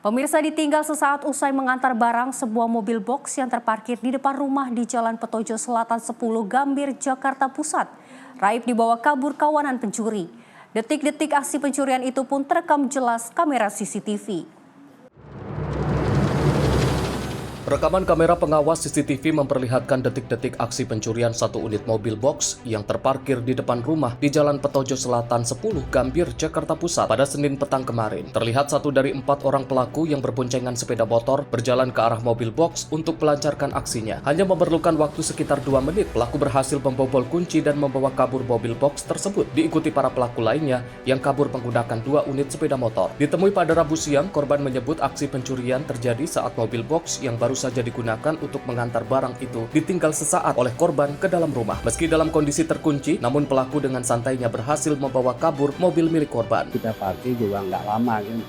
Pemirsa, ditinggal sesaat usai mengantar barang, sebuah mobil box yang terparkir di depan rumah di Jalan Petojo Selatan 10 Gambir, Jakarta Pusat. Raib dibawa kabur kawanan pencuri. Detik-detik aksi pencurian itu pun terekam jelas kamera CCTV. Rekaman kamera pengawas CCTV memperlihatkan detik-detik aksi pencurian satu unit mobil box yang terparkir di depan rumah di Jalan Petojo Selatan 10 Gambir, Jakarta Pusat pada Senin petang kemarin. Terlihat satu dari 4 orang pelaku yang berboncengan sepeda motor berjalan ke arah mobil box untuk melancarkan aksinya. Hanya memerlukan waktu sekitar 2 menit, pelaku berhasil membobol kunci dan membawa kabur mobil box tersebut. Diikuti para pelaku lainnya yang kabur menggunakan 2 unit sepeda motor. Ditemui pada Rabu siang, korban menyebut aksi pencurian terjadi saat mobil box yang baru saja digunakan untuk mengantar barang itu ditinggal sesaat oleh korban ke dalam rumah. Meski dalam kondisi terkunci, namun pelaku dengan santainya berhasil membawa kabur mobil milik korban. Kita parkir juga nggak lama kan,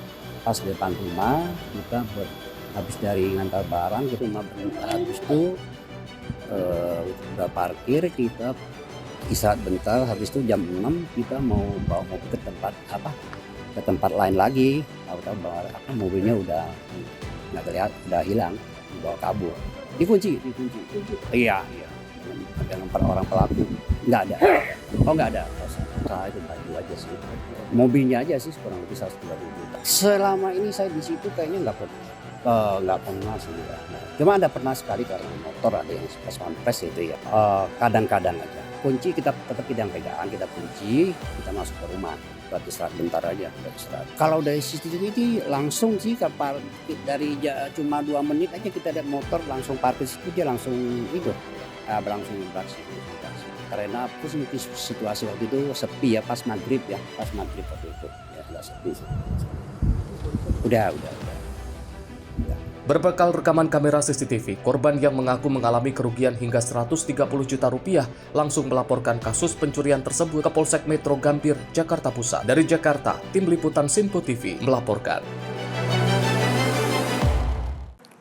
pas depan rumah kita habis dari ngantar barang kita habis itu udah parkir, kita istirahat bentar, habis itu jam 6 kita mau bawa mobil ke tempat lain lagi, tahu-tahu bahwa mobilnya udah nggak terlihat, udah hilang, dibawa kabur, dikunci. Iya dengan 4 orang pelaku nggak ada, nggak ada, itu baju aja sih, mobilnya aja sih kurang lebih 130 juta. Selama ini saya di situ kayaknya nggak pernah sih, cuma ada pernah sekali karena motor ada yang pas pampres itu ya, kadang-kadang aja. kunci, kita tetap pegang-pegang, kita kunci, kita masuk ke rumah. Buat istirahat bentar aja, buat istirahat. Kalau dari CCTV langsung sih, dari cuma 2 menit aja kita lihat motor langsung parkir situ, dia langsung itu, langsung beraksi. Karena situasi waktu itu sepi ya, pas maghrib waktu itu, ya nggak sepi. Udah. Berbekal rekaman kamera CCTV, korban yang mengaku mengalami kerugian hingga 130 juta rupiah langsung melaporkan kasus pencurian tersebut ke Polsek Metro Gambir, Jakarta Pusat. Dari Jakarta, tim liputan Sinpo TV melaporkan.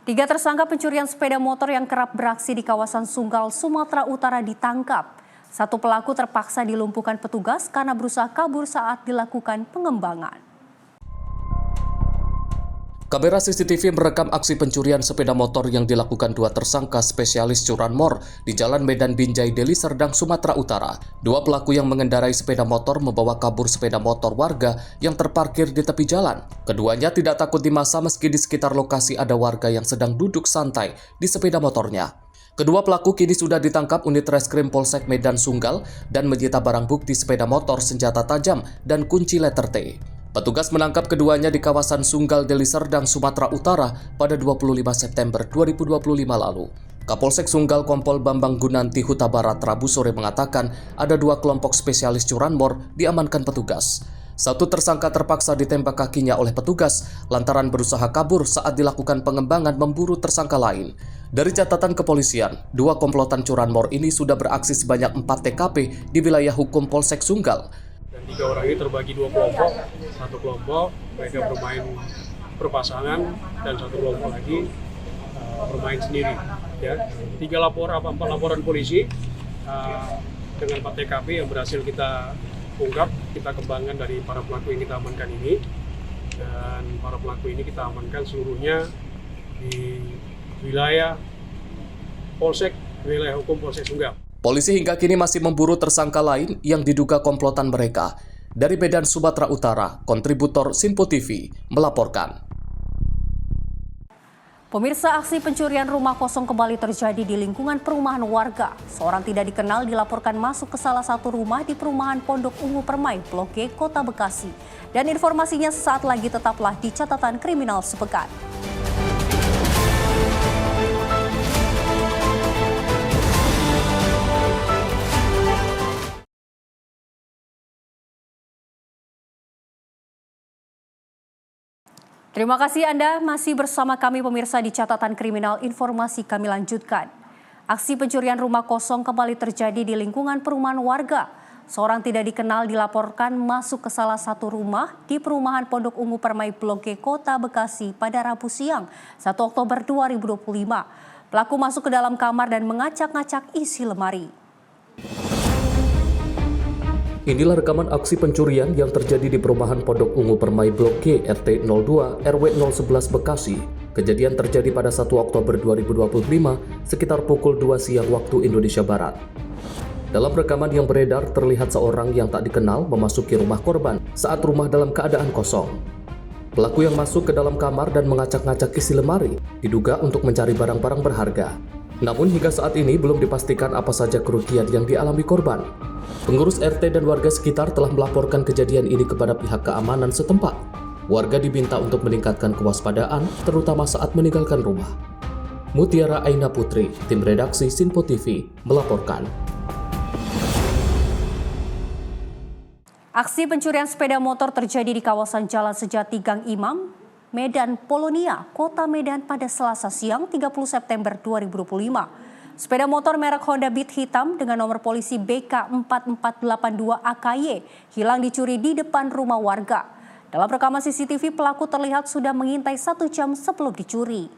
3 tersangka pencurian sepeda motor yang kerap beraksi di kawasan Sunggal, Sumatera Utara ditangkap. 1 pelaku terpaksa dilumpuhkan petugas karena berusaha kabur saat dilakukan pengembangan. Kamera CCTV merekam aksi pencurian sepeda motor yang dilakukan 2 tersangka spesialis curanmor di Jalan Medan Binjai, Deli Serdang, Sumatera Utara. 2 pelaku yang mengendarai sepeda motor membawa kabur sepeda motor warga yang terparkir di tepi jalan. Keduanya tidak takut dimasa meski di sekitar lokasi ada warga yang sedang duduk santai di sepeda motornya. Kedua pelaku kini sudah ditangkap unit reskrim Polsek Medan Sunggal dan menyita barang bukti sepeda motor, senjata tajam, dan kunci letter T. Petugas menangkap keduanya di kawasan Sunggal, Deli Serdang, Sumatera Utara pada 25 September 2025 lalu. Kapolsek Sunggal Kompol Bambang Gunanti Huta Barat Rabu sore mengatakan ada 2 kelompok spesialis curanmor diamankan petugas. 1 tersangka terpaksa ditembak kakinya oleh petugas lantaran berusaha kabur saat dilakukan pengembangan memburu tersangka lain. Dari catatan kepolisian, 2 komplotan curanmor ini sudah beraksi sebanyak 4 TKP di wilayah hukum Polsek Sunggal. 3 orang ini terbagi 2 kelompok. 1 kelompok mereka bermain berpasangan dan 1 kelompok lagi bermain sendiri. Ya, 4 laporan polisi dengan 4 TKP yang berhasil kita ungkap, kita kembangkan dari para pelaku yang kita amankan ini. Dan para pelaku ini kita amankan seluruhnya di wilayah hukum Polsek Sunggal. Polisi hingga kini masih memburu tersangka lain yang diduga komplotan mereka. Dari Medan, Sumatera Utara, kontributor Sinpo TV melaporkan. Pemirsa, aksi pencurian rumah kosong kembali terjadi di lingkungan perumahan warga. Seorang tidak dikenal dilaporkan masuk ke salah satu rumah di perumahan Pondok Ungu Permai, Blok G, Kota Bekasi. Dan informasinya sesaat lagi, tetaplah di Catatan Kriminal Sepekan. Terima kasih Anda masih bersama kami pemirsa di Catatan Kriminal. Informasi kami lanjutkan. Aksi pencurian rumah kosong kembali terjadi di lingkungan perumahan warga. Seorang tidak dikenal dilaporkan masuk ke salah satu rumah di perumahan Pondok Ungu Permai, Blok G, Kota Bekasi pada Rabu siang, 1 Oktober 2025. Pelaku masuk ke dalam kamar dan mengacak-ngacak isi lemari. Inilah rekaman aksi pencurian yang terjadi di perumahan Pondok Ungu Permai Blok G RT 02 RW 011 Bekasi. Kejadian terjadi pada 1 Oktober 2025 sekitar pukul 2 siang waktu Indonesia Barat. Dalam rekaman yang beredar terlihat seorang yang tak dikenal memasuki rumah korban saat rumah dalam keadaan kosong. Pelaku yang masuk ke dalam kamar dan mengacak-ngacak isi lemari diduga untuk mencari barang-barang berharga. Namun hingga saat ini belum dipastikan apa saja kerugian yang dialami korban. Pengurus RT dan warga sekitar telah melaporkan kejadian ini kepada pihak keamanan setempat. Warga diminta untuk meningkatkan kewaspadaan, terutama saat meninggalkan rumah. Mutiara Aina Putri, tim redaksi Sinpo TV, melaporkan. Aksi pencurian sepeda motor terjadi di kawasan Jalan Sejati Gang Imam, Medan Polonia, Kota Medan pada Selasa siang 30 September 2025. Sepeda motor merek Honda Beat hitam dengan nomor polisi BK4482 AKY hilang dicuri di depan rumah warga. Dalam rekaman CCTV, pelaku terlihat sudah mengintai 1 jam sebelum dicuri.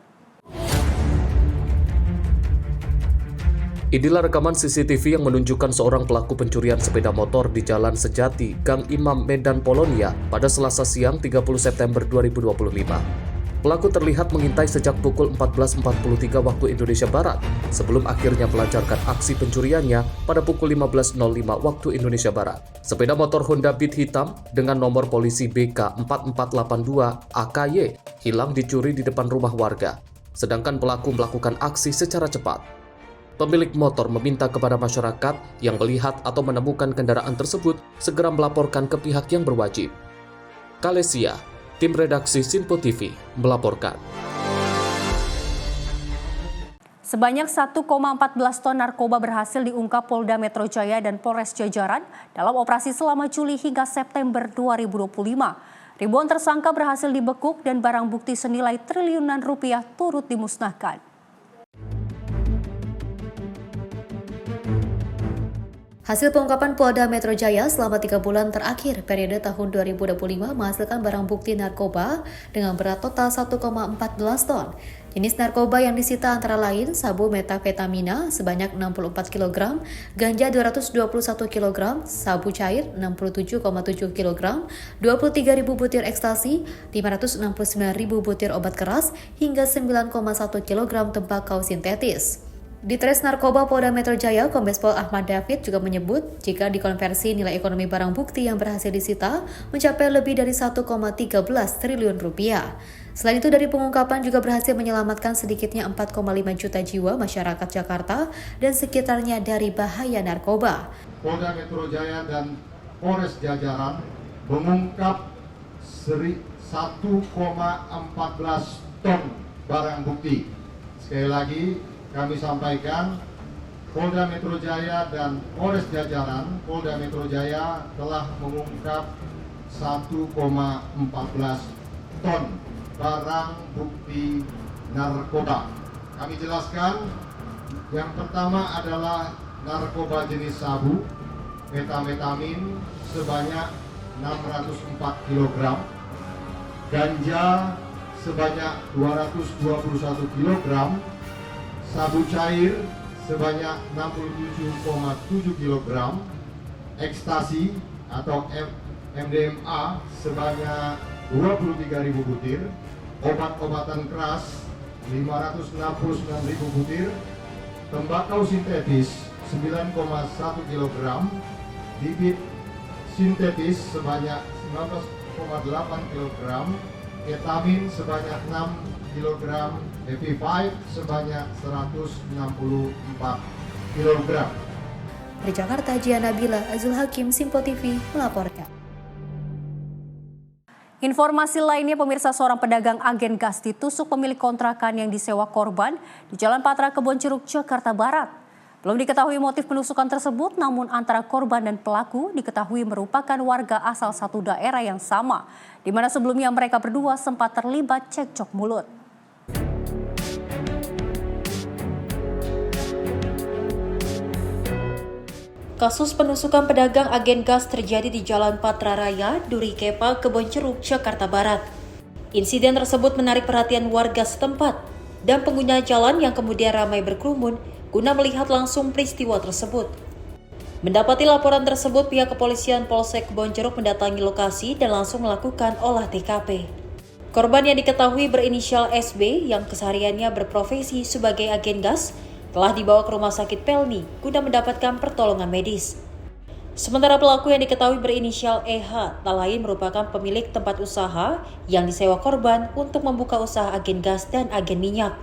Inilah rekaman CCTV yang menunjukkan seorang pelaku pencurian sepeda motor di Jalan Sejati, Gang Imam, Medan Polonia pada Selasa siang 30 September 2025. Pelaku terlihat mengintai sejak pukul 14.43 waktu Indonesia Barat sebelum akhirnya melancarkan aksi pencuriannya pada pukul 15.05 waktu Indonesia Barat. Sepeda motor Honda Beat hitam dengan nomor polisi BK4482 AKY hilang dicuri di depan rumah warga, sedangkan pelaku melakukan aksi secara cepat. Pemilik motor meminta kepada masyarakat yang melihat atau menemukan kendaraan tersebut segera melaporkan ke pihak yang berwajib. Kalesia, tim redaksi Sinpo TV, melaporkan. Sebanyak 1,14 ton narkoba berhasil diungkap Polda Metro Jaya dan Polres Jajaran dalam operasi selama Juli hingga September 2025. Ribuan tersangka berhasil dibekuk dan barang bukti senilai triliunan rupiah turut dimusnahkan. Hasil pengungkapan Polda Metro Jaya selama 3 bulan terakhir periode tahun 2025 menghasilkan barang bukti narkoba dengan berat total 1,14 ton. Jenis narkoba yang disita antara lain sabu metafetamina sebanyak 64 kg, ganja 221 kg, sabu cair 67,7 kg, 23.000 butir ekstasi, 569.000 butir obat keras, hingga 9,1 kg tembakau sintetis. Ditres Narkoba Polda Metro Jaya, Kombes Pol Ahmad David juga menyebut jika dikonversi nilai ekonomi barang bukti yang berhasil disita mencapai lebih dari 1,13 triliun rupiah. Selain itu dari pengungkapan juga berhasil menyelamatkan sedikitnya 4,5 juta jiwa masyarakat Jakarta dan sekitarnya dari bahaya narkoba. Polda Metro Jaya dan Polres Jajaran mengungkap 1,14 ton barang bukti. Sekali lagi kami sampaikan, Polda Metro Jaya dan Polres Jajaran, Polda Metro Jaya telah mengungkap 1,14 ton barang bukti narkoba. Kami jelaskan, yang pertama adalah narkoba jenis sabu, metamfetamin sebanyak 604 kg, ganja sebanyak 221 kg, sabu cair sebanyak 67,7 kg, ekstasi atau MDMA sebanyak 23.000 butir, obat-obatan keras 569.000 butir, tembakau sintetis 9,1 kg, bibit sintetis sebanyak 19,8 kg, ketamin sebanyak 6 kg, EP5 sebanyak 164 kg. Dari Jakarta, Jia Nabila, Azul Hakim, Simpo TV melaporkan. Informasi lainnya, pemirsa, seorang pedagang agen gas ditusuk pemilik kontrakan yang disewa korban di Jalan Patra Kebonjeruk, Jakarta Barat. Belum diketahui motif penusukan tersebut, namun antara korban dan pelaku diketahui merupakan warga asal satu daerah yang sama, di mana sebelumnya mereka berdua sempat terlibat cekcok mulut. Kasus penusukan pedagang agen gas terjadi di Jalan Patra Raya, Duri Kepa, Kebonjeruk, Jakarta Barat. Insiden tersebut menarik perhatian warga setempat dan pengguna jalan yang kemudian ramai berkerumun guna melihat langsung peristiwa tersebut. Mendapati laporan tersebut, pihak kepolisian Polsek Kebonjeruk mendatangi lokasi dan langsung melakukan olah TKP. Korban yang diketahui berinisial SB yang kesehariannya berprofesi sebagai agen gas telah dibawa ke Rumah Sakit Pelni guna mendapatkan pertolongan medis. Sementara pelaku yang diketahui berinisial EH tak lain merupakan pemilik tempat usaha yang disewa korban untuk membuka usaha agen gas dan agen minyak.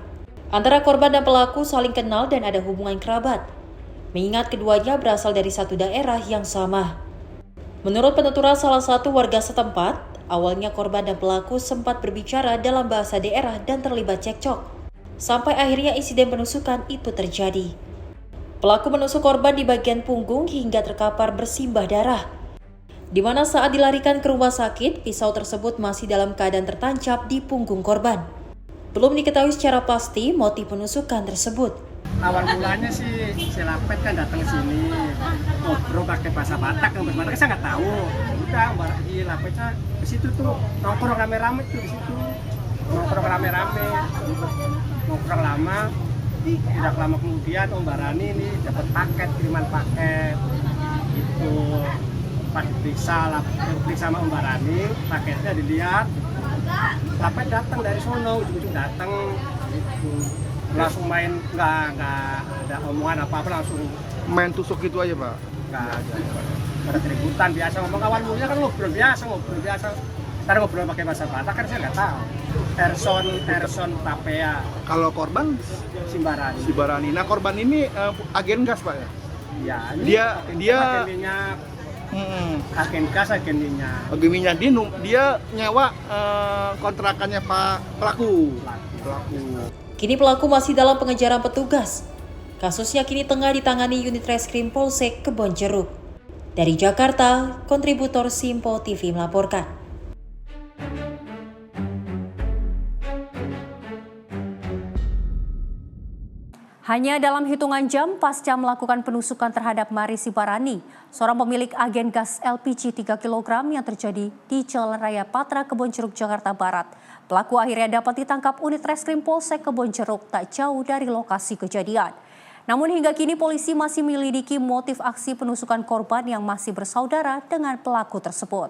Antara korban dan pelaku saling kenal dan ada hubungan kerabat, mengingat keduanya berasal dari satu daerah yang sama. Menurut penuturan salah satu warga setempat, awalnya korban dan pelaku sempat berbicara dalam bahasa daerah dan terlibat cekcok. Sampai akhirnya insiden penusukan itu terjadi. Pelaku menusuk korban di bagian punggung hingga terkapar bersimbah darah. Di mana saat dilarikan ke rumah sakit, pisau tersebut masih dalam keadaan tertancap di punggung korban. Belum diketahui secara pasti motif penusukan tersebut. Awal mulanya sih si Lapet kan datang ke sini, ngobrol pakai bahasa Batak, saya nggak tahu. Udah, barang di Lapetnya di situ tuh nongkrong rame-rame tuh di situ, nongkrong rame-rame. Nongkrong lama, tidak lama kemudian Om Barani ini dapat paket, kiriman paket itu. Pas diperiksa sama Om Barani, paketnya dilihat, Lapet datang dari sono, ujung-ujung datang gitu. Langsung main, nggak ada omongan apa-apa, langsung main tusuk gitu aja, Pak? Nggak ada keributan biasa, ngomong awal mulanya kan ngobrol biasa Ntar ngobrol pakai bahasa Batak kan saya nggak tahu. Erson Tapea. Kalau korban Simbarani. Simbarani. Nah, korban ini agen gas, Pak ya? Ya, Dia agen minyak. Agen gas, agen minyak. Agen minyak dia nyewa kontrakannya Pak pelaku. Kini pelaku masih dalam pengejaran petugas. Kasusnya kini tengah ditangani unit reskrim Polsek Kebonjeruk. Dari Jakarta, kontributor Simpo TV melaporkan. Hanya dalam hitungan jam pasca melakukan penusukan terhadap Mari Sibarani, seorang pemilik agen gas LPG 3 kg yang terjadi di Jalan Raya Patra Kebonjeruk, Jakarta Barat. Pelaku akhirnya dapat ditangkap unit reskrim Polsek Kebonjeruk tak jauh dari lokasi kejadian. Namun hingga kini polisi masih menyelidiki motif aksi penusukan korban yang masih bersaudara dengan pelaku tersebut.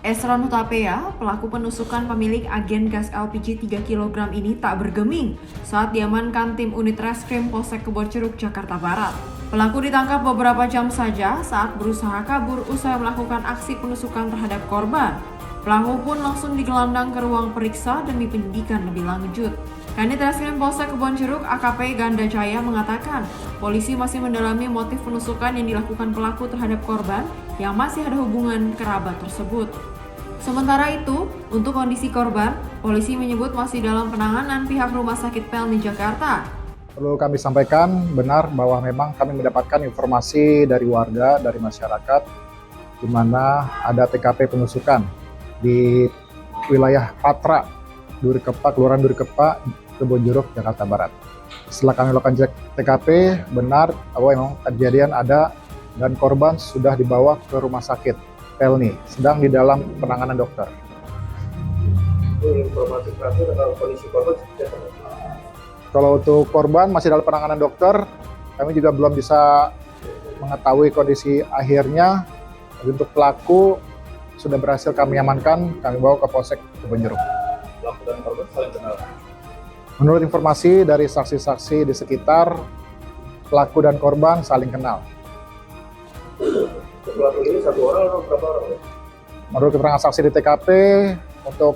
Esron Tapea, pelaku penusukan pemilik agen gas LPG 3 kg ini tak bergeming saat diamankan tim unit reskrim Polsek Kebonjeruk, Jakarta Barat. Pelaku ditangkap beberapa jam saja saat berusaha kabur usai melakukan aksi penusukan terhadap korban. Pelaku pun langsung digelandang ke ruang periksa demi penyidikan lebih lanjut. Kanit Reskrim Polsek Kebonjeruk AKP Ganda Jaya mengatakan, polisi masih mendalami motif penusukan yang dilakukan pelaku terhadap korban yang masih ada hubungan kerabat tersebut. Sementara itu, untuk kondisi korban, polisi menyebut masih dalam penanganan pihak Rumah Sakit Pelni Jakarta. Perlu kami sampaikan benar bahwa memang kami mendapatkan informasi dari warga, dari masyarakat, di mana ada TKP penusukan di wilayah Patra, Durikepa, Kelurahan Durikepa, Kebonjeruk, Jakarta Barat. Setelah kami lakukan cek TKP, benar bahwa memang kejadian ada dan korban sudah dibawa ke Rumah Sakit Pelni, sedang di dalam penanganan dokter. Informasi terakhir tentang kondisi korban seperti apa? Kalau untuk korban masih dalam penanganan dokter, kami juga belum bisa mengetahui kondisi akhirnya. Untuk pelaku sudah berhasil kami amankan, kami bawa ke Polsek Kebonjeruk. Pelaku dan korban saling kenal. Menurut informasi dari saksi-saksi di sekitar, pelaku dan korban saling kenal. Pelaku ini satu orang atau berapa orang? Menurut keterangan saksi di TKP, untuk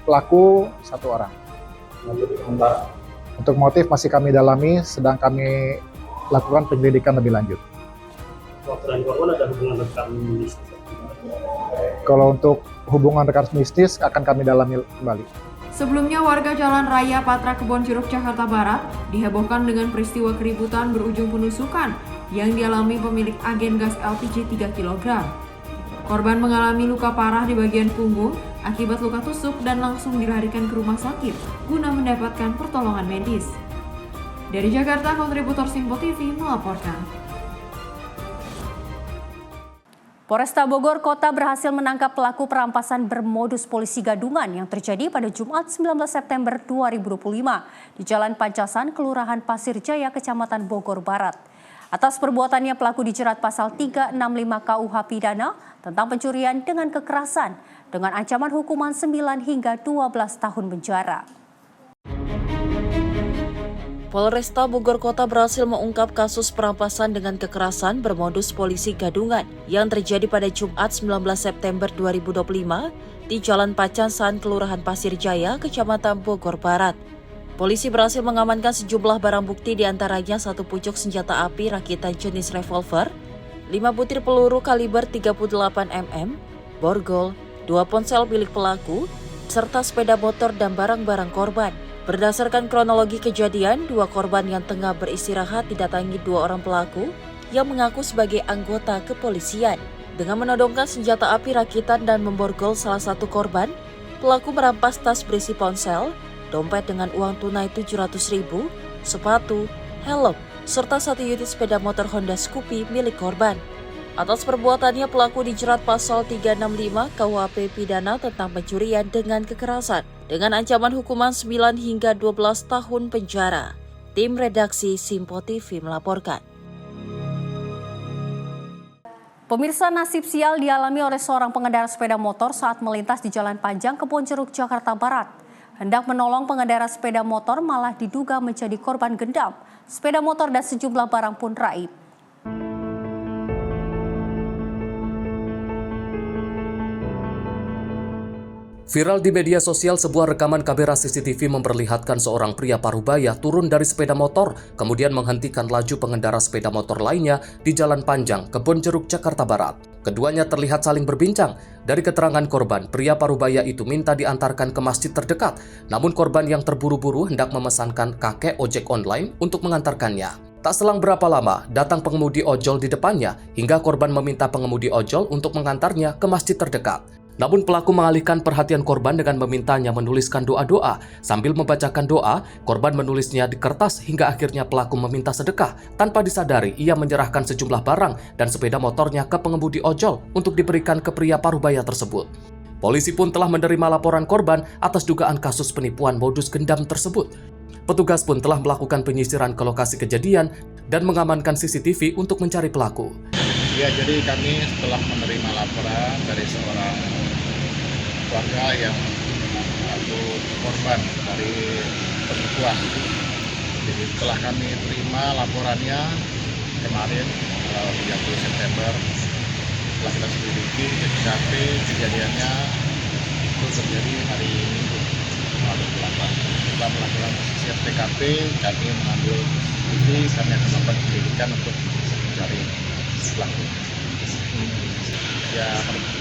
pelaku satu orang. Untuk motif masih kami dalami, sedang kami lakukan penyelidikan lebih lanjut. Pelaku dan korban ada hubungan rekan bisnis? Kalau untuk hubungan rekan bisnis akan kami dalami kembali. Sebelumnya warga Jalan Raya Patra Kebonjeruk, Jakarta Barat dihebohkan dengan peristiwa keributan berujung penusukan yang dialami pemilik agen gas LPG 3 kg. Korban mengalami luka parah di bagian punggung akibat luka tusuk dan langsung dilarikan ke rumah sakit guna mendapatkan pertolongan medis. Dari Jakarta, kontributor Simpo TV melaporkan. Polresta Bogor Kota berhasil menangkap pelaku perampasan bermodus polisi gadungan yang terjadi pada Jumat 19 September 2025 di Jalan Pancasan, Kelurahan Pasir Jaya, Kecamatan Bogor Barat. Atas perbuatannya pelaku dijerat pasal 365 KUH Pidana tentang pencurian dengan kekerasan dengan ancaman hukuman 9 hingga 12 tahun penjara. Polresta Bogor Kota berhasil mengungkap kasus perampasan dengan kekerasan bermodus polisi gadungan yang terjadi pada Jumat 19 September 2025 di Jalan Pancasan, Kelurahan Pasir Jaya, Kecamatan Bogor Barat. Polisi berhasil mengamankan sejumlah barang bukti diantaranya satu pucuk senjata api rakitan jenis revolver, 5 butir peluru kaliber 38 mm, borgol, 2 ponsel milik pelaku, serta sepeda motor dan barang-barang korban. Berdasarkan kronologi kejadian, 2 korban yang tengah beristirahat didatangi 2 orang pelaku yang mengaku sebagai anggota kepolisian. Dengan menodongkan senjata api rakitan dan memborgol salah satu korban, pelaku merampas tas berisi ponsel, dompet dengan uang tunai 700.000, sepatu, helm, serta 1 unit sepeda motor Honda Scoopy milik korban. Atas perbuatannya pelaku dijerat pasal 365 KUHP Pidana tentang pencurian dengan kekerasan dengan ancaman hukuman 9 hingga 12 tahun penjara. Tim redaksi Simpo TV melaporkan. Pemirsa, nasib sial dialami oleh seorang pengendara sepeda motor saat melintas di Jalan Panjang Kebonjeruk, Jakarta Barat. Hendak menolong pengendara sepeda motor malah diduga menjadi korban gendam. Sepeda motor dan sejumlah barang pun raib. Viral di media sosial, sebuah rekaman kamera CCTV memperlihatkan seorang pria parubaya turun dari sepeda motor, kemudian menghentikan laju pengendara sepeda motor lainnya di Jalan Panjang, Kebonjeruk, Jakarta Barat. Keduanya terlihat saling berbincang. Dari keterangan korban, pria parubaya itu minta diantarkan ke masjid terdekat, namun korban yang terburu-buru hendak memesankan kakek ojek online untuk mengantarkannya. Tak selang berapa lama, datang pengemudi ojol di depannya, hingga korban meminta pengemudi ojol untuk mengantarnya ke masjid terdekat. Namun pelaku mengalihkan perhatian korban dengan memintanya menuliskan doa-doa. Sambil membacakan doa, korban menulisnya di kertas hingga akhirnya pelaku meminta sedekah. Tanpa disadari, ia menyerahkan sejumlah barang dan sepeda motornya ke pengemudi ojol untuk diberikan ke pria parubaya tersebut. Polisi pun telah menerima laporan korban atas dugaan kasus penipuan modus gendam tersebut. Petugas pun telah melakukan penyisiran ke lokasi kejadian dan mengamankan CCTV untuk mencari pelaku. Ya, jadi kami setelah menerima laporan dari seorang warga yang atau korban dari penipuan. Jadi setelah kami terima laporannya kemarin 30 September, setelah kita selidiki ke TKP, kejadiannya itu terjadi hari Minggu lalu 8. Setelah melakukan sisian TKP, kami mengambil bukti, kami akan melakukan penyelidikan untuk mencari pelaku. Ya,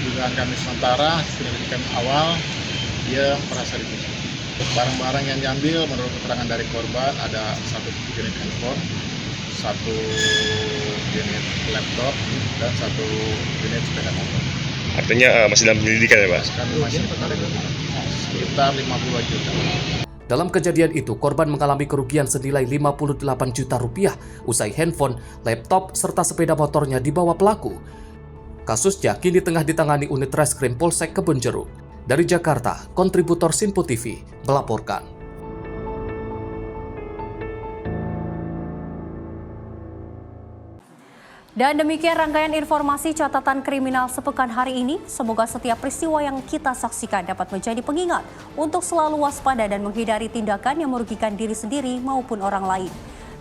dugaan kami sementara penyelidikan awal dia merasa ditipu. Barang-barang yang diambil menurut keterangan dari korban ada 1 unit handphone, 1 unit laptop, dan 1 unit sepeda motor. Artinya masih dalam penyelidikan ya, Pak? Kami masih sekitar 52 juta. Dalam kejadian itu, korban mengalami kerugian senilai 58 juta rupiah usai handphone, laptop, serta sepeda motornya dibawa pelaku. Kasusnya kini tengah ditangani unit Reskrim Polsek Kebonjeruk. Dari Jakarta, kontributor Simpo TV melaporkan. Dan demikian rangkaian informasi catatan kriminal sepekan hari ini. Semoga setiap peristiwa yang kita saksikan dapat menjadi pengingat untuk selalu waspada dan menghindari tindakan yang merugikan diri sendiri maupun orang lain.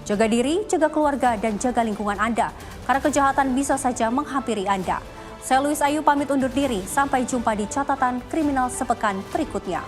Jaga diri, jaga keluarga, dan jaga lingkungan Anda, karena kejahatan bisa saja menghampiri Anda. Saya Louis Ayu pamit undur diri, sampai jumpa di catatan kriminal sepekan berikutnya.